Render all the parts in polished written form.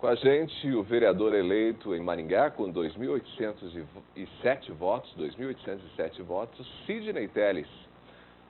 Com a gente, o vereador eleito em Maringá, com 2.807 votos, Sidney Telles.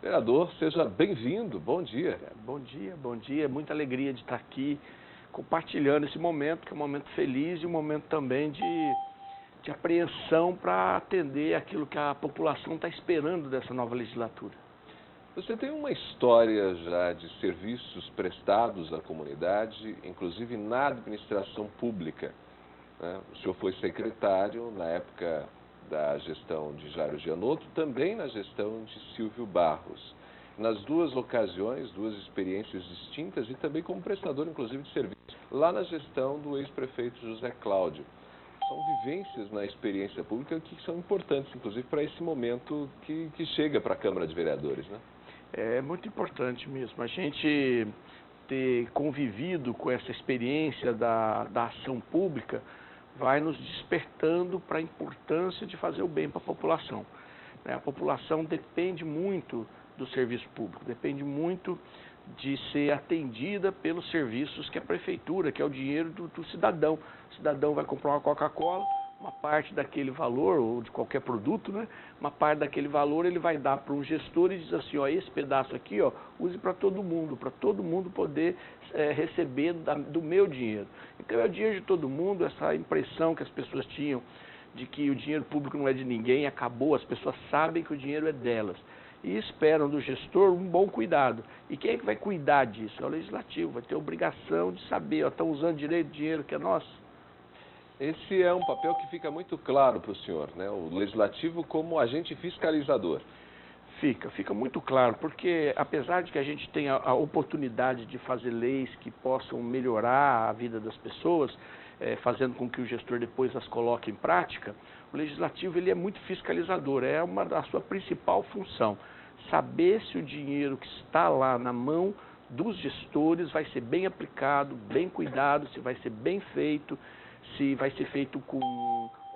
Vereador, seja bem-vindo, bom dia. Bom dia. Muita alegria de estar aqui compartilhando esse momento, que é um momento feliz e um momento também de apreensão para atender aquilo que a população está esperando dessa nova legislatura. Você tem uma história já de serviços prestados à comunidade, inclusive na administração pública, né? O senhor foi secretário na época da gestão de Jairo Gianotto, também na gestão de Silvio Barros. Nas duas ocasiões, duas experiências distintas e também como prestador, inclusive, de serviço, lá na gestão do ex-prefeito José Cláudio. São vivências na experiência pública que são importantes, inclusive, para esse momento que chega para a Câmara de Vereadores, né? É muito importante mesmo. A gente ter convivido com essa experiência da ação pública vai nos despertando para a importância de fazer o bem para a população. A população depende muito do serviço público, depende muito de ser atendida pelos serviços que a prefeitura, que é o dinheiro do cidadão. O cidadão vai comprar uma Coca-Cola, uma parte daquele valor, ou de qualquer produto, né? Uma parte daquele valor ele vai dar para um gestor e diz assim, ó, esse pedaço aqui, ó, use para todo mundo poder receber do meu dinheiro. Então é o dinheiro de todo mundo, essa impressão que as pessoas tinham de que o dinheiro público não é de ninguém, acabou, as pessoas sabem que o dinheiro é delas. E esperam do gestor um bom cuidado. E quem é que vai cuidar disso? É o legislativo, vai ter a obrigação de saber, ó, estão usando direito o dinheiro que é nosso? Esse é um papel que fica muito claro para o senhor, né? O legislativo como agente fiscalizador. Fica muito claro, porque apesar de que a gente tenha a oportunidade de fazer leis que possam melhorar a vida das pessoas, fazendo com que o gestor depois as coloque em prática, o legislativo ele é muito fiscalizador, é uma da sua principal função. Saber se o dinheiro que está lá na mão dos gestores vai ser bem aplicado, bem cuidado, se vai ser bem feito, se vai ser feito com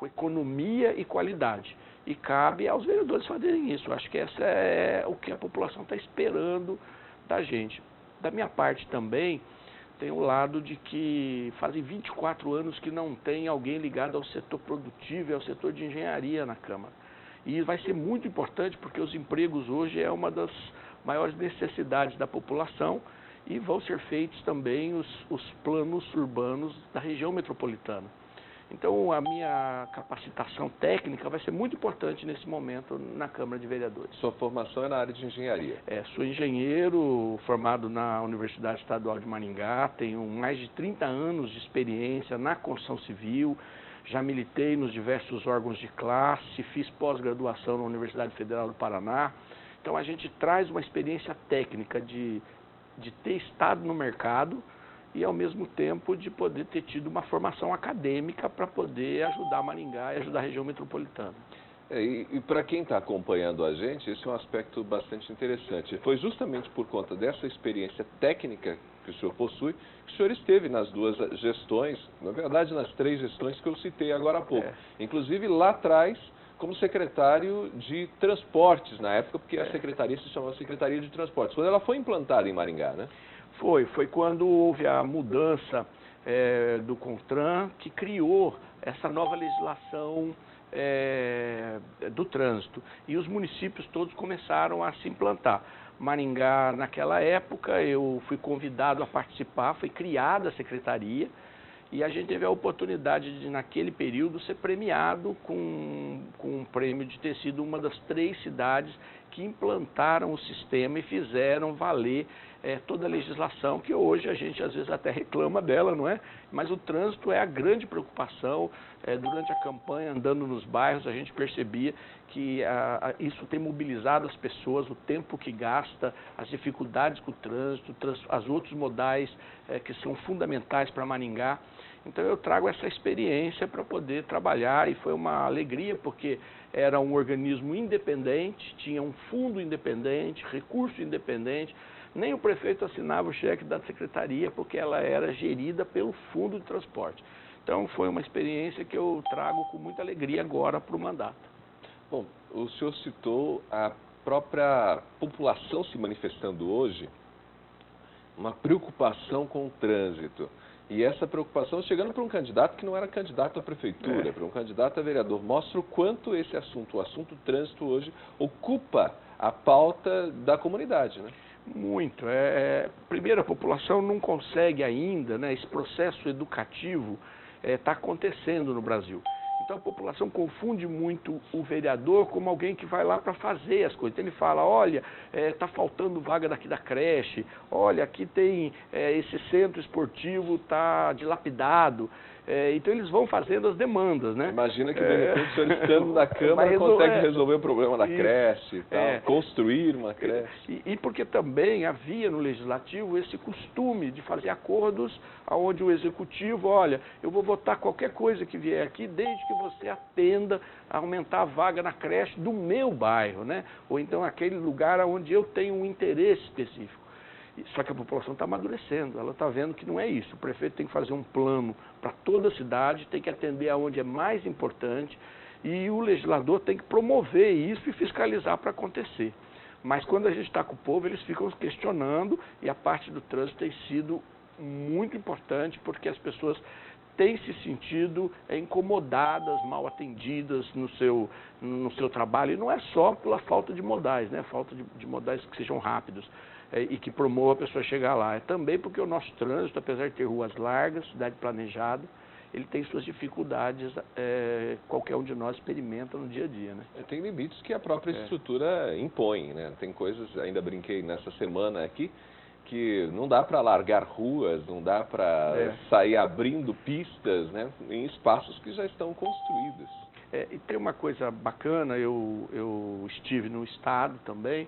economia e qualidade. E cabe aos vereadores fazerem isso. Eu acho que essa é o que a população está esperando da gente. Da minha parte também, tem o lado de que fazem 24 anos que não tem alguém ligado ao setor produtivo e ao setor de engenharia na Câmara. E vai ser muito importante porque os empregos hoje é uma das maiores necessidades da população e vão ser feitos também os planos urbanos da região metropolitana. Então, a minha capacitação técnica vai ser muito importante nesse momento na Câmara de Vereadores. Sua formação é na área de engenharia? Sou engenheiro formado na Universidade Estadual de Maringá, tenho mais de 30 anos de experiência na construção civil, já militei nos diversos órgãos de classe, fiz pós-graduação na Universidade Federal do Paraná. Então, a gente traz uma experiência técnica de ter estado no mercado e, ao mesmo tempo, de poder ter tido uma formação acadêmica para poder ajudar Maringá e ajudar a região metropolitana. E para quem está acompanhando a gente, esse é um aspecto bastante interessante. Foi justamente por conta dessa experiência técnica que o senhor possui, que o senhor esteve nas duas gestões, na verdade, nas 3 gestões que eu citei agora há pouco. Inclusive, lá atrás, como secretário de Transportes, na época, porque a secretaria se chamava Secretaria de Transportes, quando ela foi implantada em Maringá, né? Foi quando houve a mudança do CONTRAN, que criou essa nova legislação do trânsito. E os municípios todos começaram a se implantar. Maringá, naquela época, eu fui convidado a participar, foi criada a secretaria, e a gente teve a oportunidade de, naquele período, ser premiado com um prêmio de ter sido uma das 3 cidades que implantaram o sistema e fizeram valer toda a legislação, que hoje a gente às vezes até reclama dela, não é? Mas o trânsito é a grande preocupação. Durante a campanha, andando nos bairros, a gente percebia que isso tem mobilizado as pessoas, o tempo que gasta, as dificuldades com o trânsito, as outros modais que são fundamentais para Maringá. Então eu trago essa experiência para poder trabalhar e foi uma alegria porque era um organismo independente, tinha um fundo independente, recurso independente, nem o prefeito assinava o cheque da secretaria porque ela era gerida pelo fundo de transporte. Então foi uma experiência que eu trago com muita alegria agora para o mandato. Bom, o senhor citou a própria população se manifestando hoje, uma preocupação com o trânsito. E essa preocupação chegando para um candidato que não era candidato à prefeitura, para um candidato a vereador, mostra o quanto esse assunto, o assunto trânsito hoje, ocupa a pauta da comunidade, né? Muito. Primeiro, a população não consegue ainda, né, esse processo educativo está acontecendo no Brasil. Então a população confunde muito o vereador como alguém que vai lá para fazer as coisas. Então ele fala, olha, está faltando vaga daqui da creche, olha, aqui tem esse centro esportivo está dilapidado. Então eles vão fazendo as demandas, né? Imagina que de repente o senhor estando na Câmara consegue resolver o problema da creche e tal, construir uma creche. E porque também havia no Legislativo esse costume de fazer acordos onde o Executivo, olha, eu vou votar qualquer coisa que vier aqui, desde que você atenda a aumentar a vaga na creche do meu bairro, né? Ou então aquele lugar onde eu tenho um interesse específico. Só que a população está amadurecendo, ela está vendo que não é isso. O prefeito tem que fazer um plano para toda a cidade, tem que atender aonde é mais importante e o legislador tem que promover isso e fiscalizar para acontecer. Mas quando a gente está com o povo, eles ficam questionando e a parte do trânsito tem sido muito importante porque as pessoas têm se sentido incomodadas, mal atendidas no seu trabalho. E não é só pela falta de modais, né? Falta de modais que sejam rápidos. E que promova a pessoa chegar lá. É também porque o nosso trânsito, apesar de ter ruas largas, cidade planejada, ele tem suas dificuldades, qualquer um de nós experimenta no dia a dia, né? Tem limites que a própria estrutura impõe, né? Tem coisas, ainda brinquei nessa semana aqui, que não dá para largar ruas, não dá para sair abrindo pistas, né? Em espaços que já estão construídos. E tem uma coisa bacana, eu estive no estado também,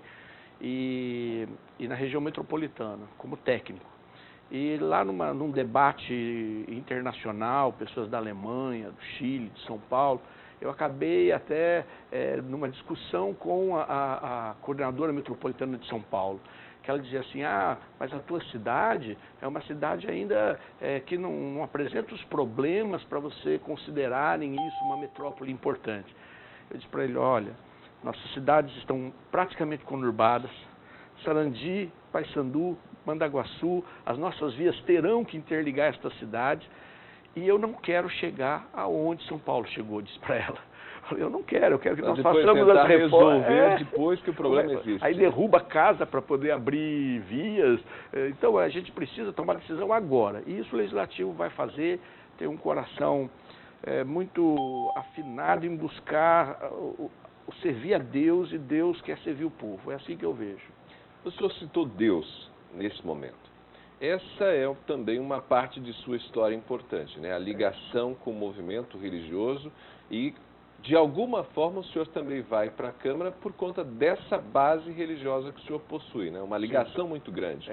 e na região metropolitana, como técnico. E lá num debate internacional, pessoas da Alemanha, do Chile, de São Paulo, eu acabei até numa discussão com a coordenadora metropolitana de São Paulo, que ela dizia assim, mas a tua cidade é uma cidade ainda que não apresenta os problemas para você considerarem isso uma metrópole importante. Eu disse para ele, olha, nossas cidades estão praticamente conurbadas, Sarandi, Paissandu, Mandaguaçu, as nossas vias terão que interligar estas cidades e eu não quero chegar aonde São Paulo chegou, disse para ela. Eu não quero, eu quero que nós façamos as reformas. Resolver depois que o problema existe. Aí derruba casa para poder abrir vias. Então a gente precisa tomar decisão agora. E isso o Legislativo vai fazer, ter um coração muito afinado em buscar servir a Deus e Deus quer servir o povo. É assim que eu vejo. O senhor citou Deus nesse momento. Essa é também uma parte de sua história importante, né? A ligação com o movimento religioso e, de alguma forma, o senhor também vai para a Câmara por conta dessa base religiosa que o senhor possui, né? Uma ligação muito grande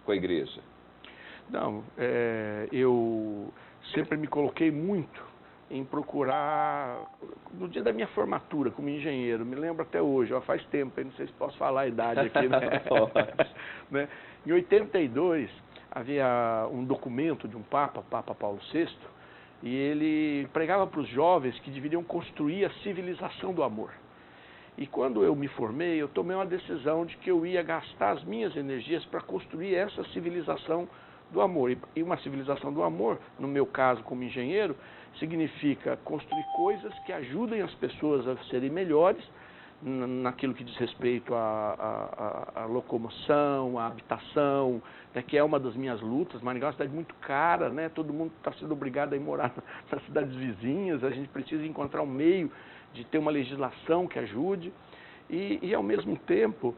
com a igreja. Não, eu sempre me coloquei muito em procurar, no dia da minha formatura como engenheiro, me lembro até hoje, faz tempo, não sei se posso falar a idade aqui, né? Em 82, havia um documento de um Papa Paulo VI, e ele pregava para os jovens que deveriam construir a civilização do amor. E quando eu me formei, eu tomei uma decisão de que eu ia gastar as minhas energias para construir essa civilização do amor. E uma civilização do amor, no meu caso como engenheiro, significa construir coisas que ajudem as pessoas a serem melhores naquilo que diz respeito à locomoção, à habitação, né, que é uma das minhas lutas. Maringá é uma cidade muito cara, né, todo mundo está sendo obrigado a ir morar nas cidades vizinhas, a gente precisa encontrar um meio de ter uma legislação que ajude. E ao mesmo tempo,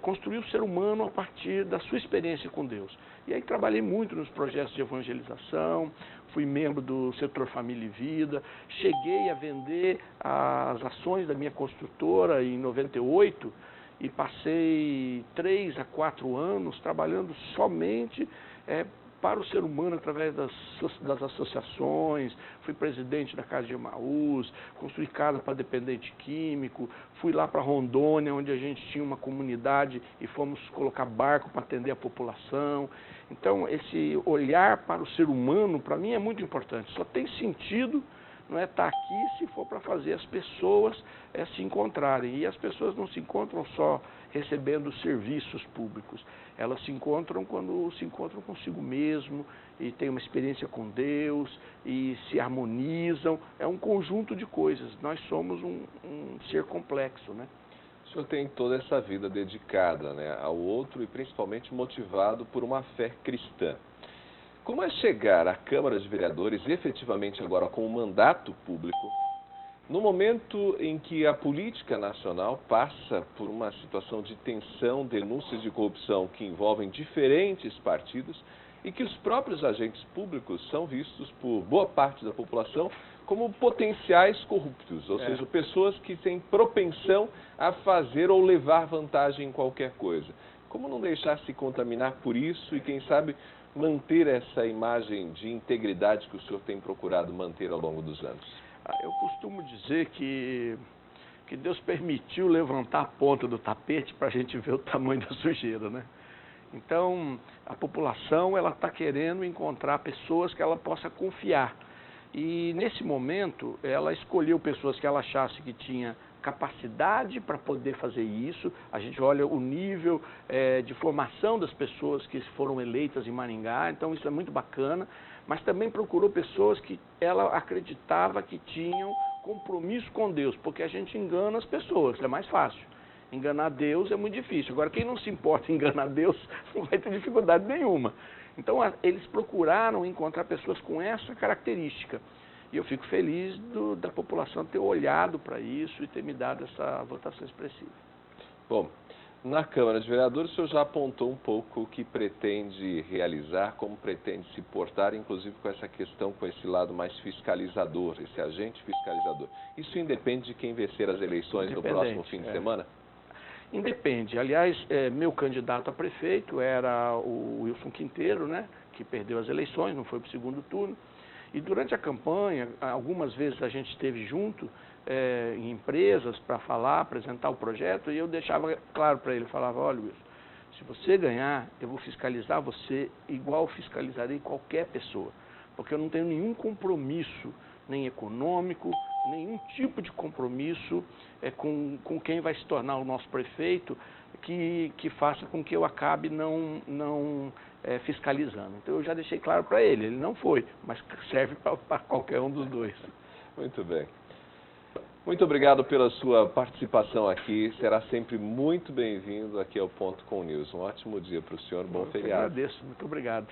construir o ser humano a partir da sua experiência com Deus. E aí trabalhei muito nos projetos de evangelização, fui membro do setor Família e Vida, cheguei a vender as ações da minha construtora em 98 e passei 3 a 4 anos trabalhando somente para o ser humano através das associações, fui presidente da Casa de Emaús, construí casa para dependente químico, fui lá para Rondônia, onde a gente tinha uma comunidade e fomos colocar barco para atender a população. Então, esse olhar para o ser humano, para mim, é muito importante. Só tem sentido não é estar aqui se for para fazer as pessoas se encontrarem. E as pessoas não se encontram só recebendo serviços públicos, elas se encontram quando se encontram consigo mesmo e têm uma experiência com Deus e se harmonizam. É um conjunto de coisas. Nós somos um ser complexo, né? O senhor tem toda essa vida dedicada, né, ao outro e principalmente motivado por uma fé cristã. Como é chegar à Câmara de Vereadores, efetivamente agora com um mandato público, no momento em que a política nacional passa por uma situação de tensão, denúncias de corrupção que envolvem diferentes partidos e que os próprios agentes públicos são vistos por boa parte da população como potenciais corruptos, ou seja, pessoas que têm propensão a fazer ou levar vantagem em qualquer coisa. Como não deixar se contaminar por isso e, quem sabe, manter essa imagem de integridade que o senhor tem procurado manter ao longo dos anos? Eu costumo dizer que Deus permitiu levantar a ponta do tapete para a gente ver o tamanho da sujeira, né? Então, a população ela está querendo encontrar pessoas que ela possa confiar. E, nesse momento, ela escolheu pessoas que ela achasse que tinha capacidade para poder fazer isso. A gente olha o nível de formação das pessoas que foram eleitas em Maringá, então isso é muito bacana, mas também procurou pessoas que ela acreditava que tinham compromisso com Deus, porque a gente engana as pessoas, é mais fácil. Enganar Deus é muito difícil. Agora, quem não se importa em enganar Deus não vai ter dificuldade nenhuma. Então, eles procuraram encontrar pessoas com essa característica. E eu fico feliz da população ter olhado para isso e ter me dado essa votação expressiva. Bom, na Câmara de Vereadores o senhor já apontou um pouco o que pretende realizar, como pretende se portar, inclusive com essa questão, com esse lado mais fiscalizador, esse agente fiscalizador. Isso independe de quem vencer as eleições no próximo fim de semana? Independe. Aliás, meu candidato a prefeito era o Wilson Quinteiro, né, que perdeu as eleições, não foi para o segundo turno. E durante a campanha, algumas vezes a gente esteve junto em empresas para falar, apresentar o projeto, e eu deixava claro para ele, falava, olha, Wilson, se você ganhar, eu vou fiscalizar você igual fiscalizarei qualquer pessoa, porque eu não tenho nenhum compromisso, nem econômico, nenhum tipo de compromisso com quem vai se tornar o nosso prefeito, que faça com que eu acabe não fiscalizando. Então eu já deixei claro para ele não foi, mas serve para qualquer um dos dois. Muito bem. Muito obrigado pela sua participação aqui, será sempre muito bem-vindo aqui ao Ponto com o News. Um ótimo dia para o senhor, bom feriado. Eu agradeço, muito obrigado.